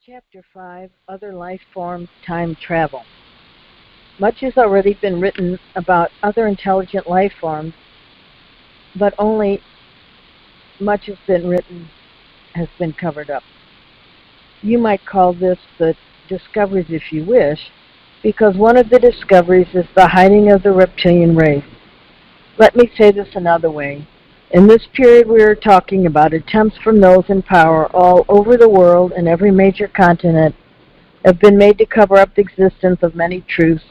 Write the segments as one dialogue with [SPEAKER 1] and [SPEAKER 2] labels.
[SPEAKER 1] Chapter 5, Other Life Forms, Time Travel. Much has already been written about other intelligent life forms, but only much has been written has been covered up. You might call this the discoveries if you wish, because one of the discoveries is the hiding of the reptilian race. Let me say this another way. In this period we are talking about, attempts from those in power all over the world and every major continent have been made to cover up the existence of many truths.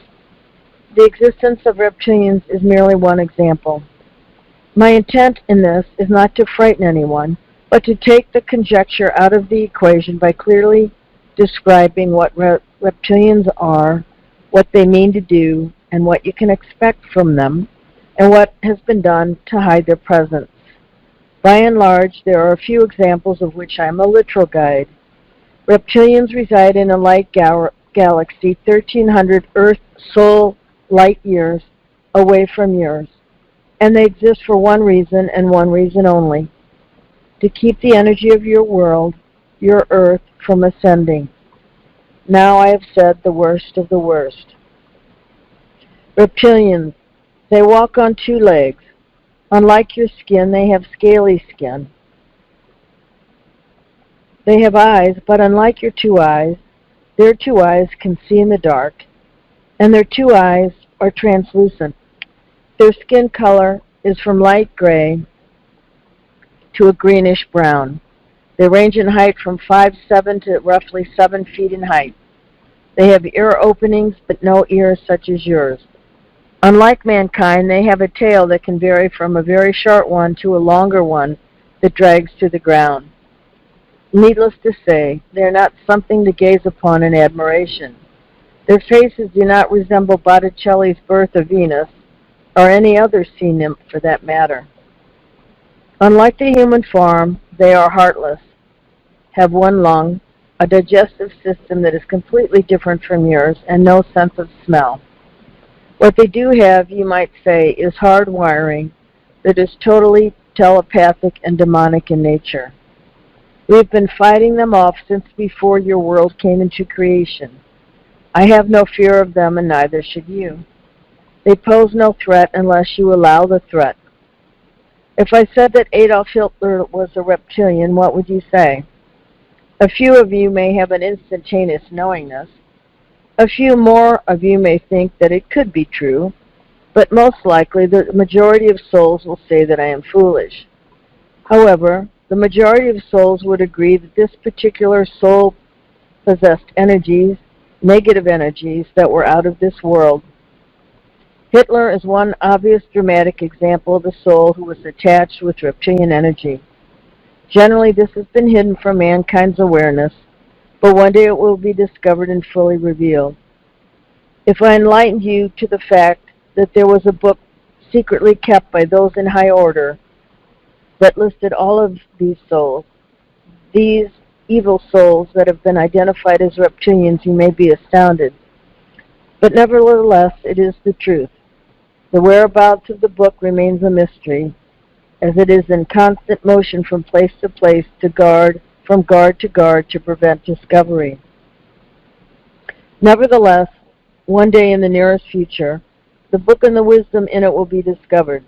[SPEAKER 1] The existence of reptilians is merely one example. My intent in this is not to frighten anyone, but to take the conjecture out of the equation by clearly describing what reptilians are, what they mean to do, and what you can expect from them, and what has been done to hide their presence. By and large, there are a few examples of which I am a literal guide. Reptilians reside in a light galaxy 1,300 Earth soul light years away from yours, and they exist for one reason and one reason only: to keep the energy of your world, your Earth, from ascending. Now I have said the worst of the worst. Reptilians, they walk on two legs. Unlike your skin, they have scaly skin. They have eyes, but unlike your two eyes, their two eyes can see in the dark, and their two eyes are translucent. Their skin color is from light gray to a greenish brown. They range in height from 5'7" to roughly 7 feet in height. They have ear openings, but no ears such as yours. Unlike mankind, they have a tail that can vary from a very short one to a longer one that drags to the ground. Needless to say, they are not something to gaze upon in admiration. Their faces do not resemble Botticelli's Birth of Venus, or any other sea nymph for that matter. Unlike the human form, they are heartless, have one lung, a digestive system that is completely different from yours, and no sense of smell. What they do have, you might say, is hard wiring that is totally telepathic and demonic in nature. We have been fighting them off since before your world came into creation. I have no fear of them, and neither should you. They pose no threat unless you allow the threat. If I said that Adolf Hitler was a reptilian, what would you say? A few of you may have an instantaneous knowingness. A few more of you may think that it could be true, but most likely the majority of souls will say that I am foolish. However, the majority of souls would agree that this particular soul possessed energies, negative energies, that were out of this world. Hitler is one obvious dramatic example of a soul who was attached with reptilian energy. Generally, this has been hidden from mankind's awareness, but one day it will be discovered and fully revealed. If I enlightened you to the fact that there was a book secretly kept by those in high order that listed all of these souls, these evil souls that have been identified as reptilians, you may be astounded. But nevertheless, it is the truth. The whereabouts of the book remains a mystery, as it is in constant motion from place to place from guard to guard to prevent discovery. Nevertheless, one day in the nearest future, the book and the wisdom in it will be discovered.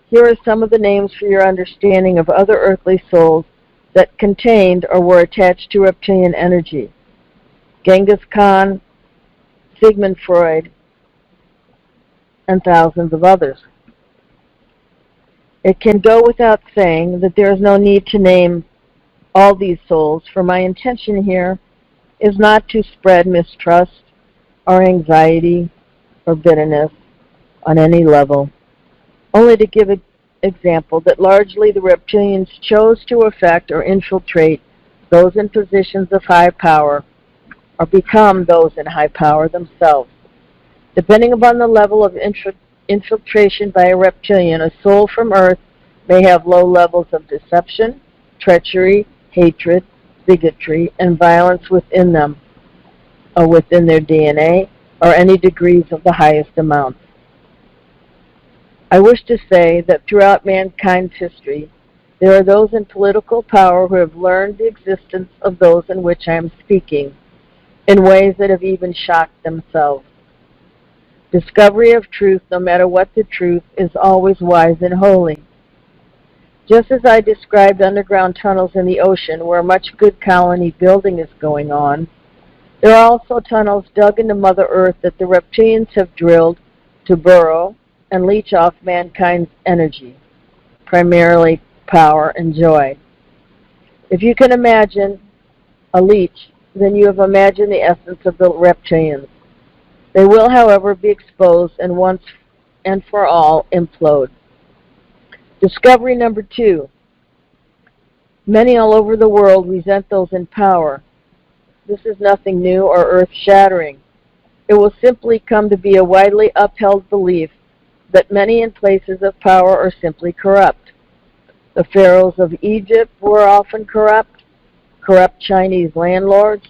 [SPEAKER 1] Here are some of the names for your understanding of other earthly souls that contained or were attached to reptilian energy: Genghis Khan, Sigmund Freud, and thousands of others. It can go without saying that there is no need to name all these souls, for my intention here is not to spread mistrust or anxiety or bitterness on any level, only to give an example that largely the reptilians chose to affect or infiltrate those in positions of high power or become those in high power themselves. Depending upon the level of infiltration by a reptilian, a soul from Earth may have low levels of deception, treachery, hatred, bigotry, and violence within them, or within their DNA, or any degrees of the highest amounts. I wish to say that throughout mankind's history, There are those in political power who have learned the existence of those in which I am speaking, in ways that have even shocked themselves. Discovery of truth, no matter what the truth, is always wise and holy. Just as I described underground tunnels in the ocean where much good colony building is going on, there are also tunnels dug into Mother Earth that the reptilians have drilled to burrow and leech off mankind's energy, primarily power and joy. If you can imagine a leech, then you have imagined the essence of the reptilians. They will, however, be exposed and once and for all implode. Discovery number 2. Many all over the world resent those in power. This is nothing new or earth-shattering. It will simply come to be a widely upheld belief that many in places of power are simply corrupt. The pharaohs of Egypt were often corrupt Chinese landlords,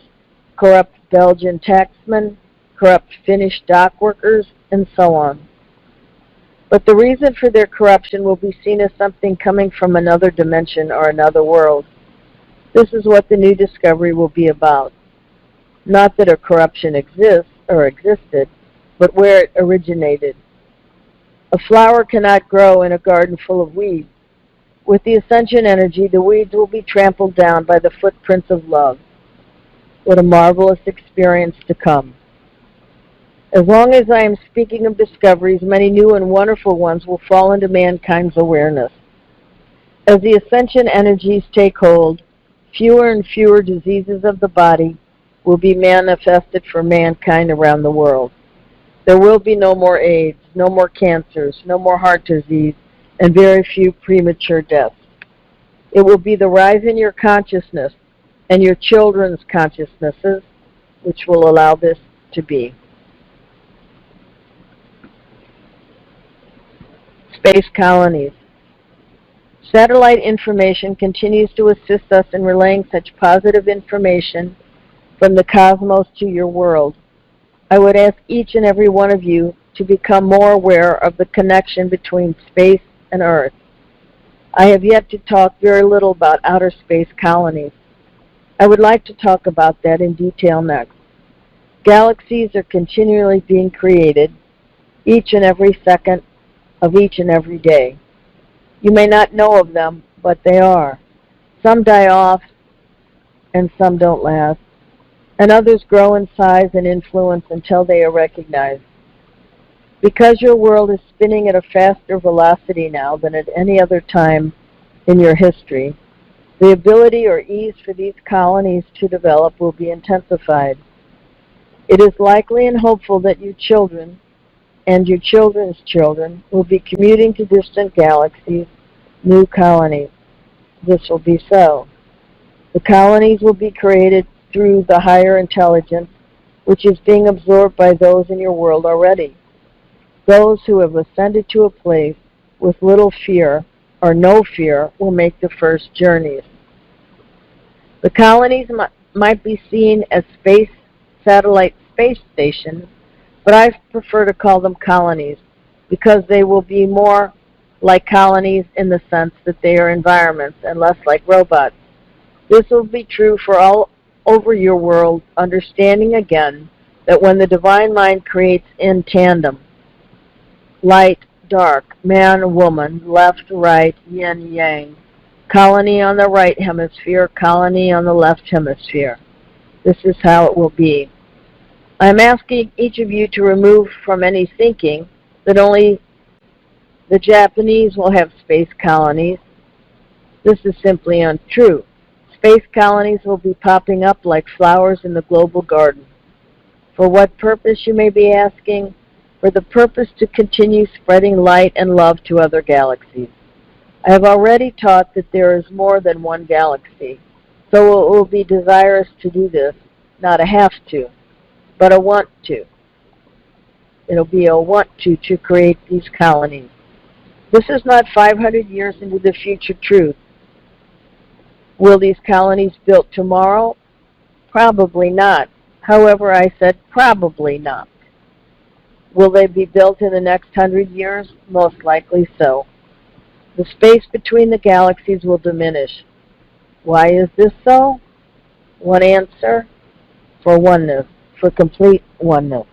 [SPEAKER 1] corrupt Belgian taxmen, corrupt Finnish dock workers, and so on. But the reason for their corruption will be seen as something coming from another dimension or another world. This is what the new discovery will be about. Not that a corruption exists or existed, but where it originated. A flower cannot grow in a garden full of weeds. With the ascension energy, the weeds will be trampled down by the footprints of love. What a marvelous experience to come. As long as I am speaking of discoveries, many new and wonderful ones will fall into mankind's awareness. As the ascension energies take hold, fewer and fewer diseases of the body will be manifested for mankind around the world. There will be no more AIDS, no more cancers, no more heart disease, and very few premature deaths. It will be the rise in your consciousness and your children's consciousnesses which will allow this to be. Space colonies. Satellite information continues to assist us in relaying such positive information from the cosmos to your world. I would ask each and every one of you to become more aware of the connection between space and Earth. I have yet to talk very little about outer space colonies. I would like to talk about that in detail next. Galaxies are continually being created, each and every second of each and every day. You may not know of them, but they are. Some die off, and some don't last, and others grow in size and influence until they are recognized. Because your world is spinning at a faster velocity now than at any other time in your history, the ability or ease for these colonies to develop will be intensified. It is likely and hopeful that your children and your children's children will be commuting to distant galaxies, new colonies. This will be so. The colonies will be created through the higher intelligence, which is being absorbed by those in your world already. Those who have ascended to a place with little fear or no fear will make the first journeys. The colonies might be seen as satellite space stations, but I prefer to call them colonies because they will be more like colonies in the sense that they are environments and less like robots. This will be true for all over your world, understanding again that when the divine mind creates in tandem, light, dark, man, woman, left, right, yin, yang, colony on the right hemisphere, colony on the left hemisphere. This is how it will be. I'm asking each of you to remove from any thinking that only the Japanese will have space colonies. This is simply untrue. Space colonies will be popping up like flowers in the global garden. For what purpose, you may be asking? For the purpose to continue spreading light and love to other galaxies. I have already taught that there is more than one galaxy, so it will be desirous to do this, not a have to, but a want to. It'll be a want to create these colonies. This is not 500 years into the future truth. Will these colonies built tomorrow? Probably not. However, I said probably not. Will they be built in the next 100 years? Most likely so. The space between the galaxies will diminish. Why is this so? One answer: for oneness, for complete oneness.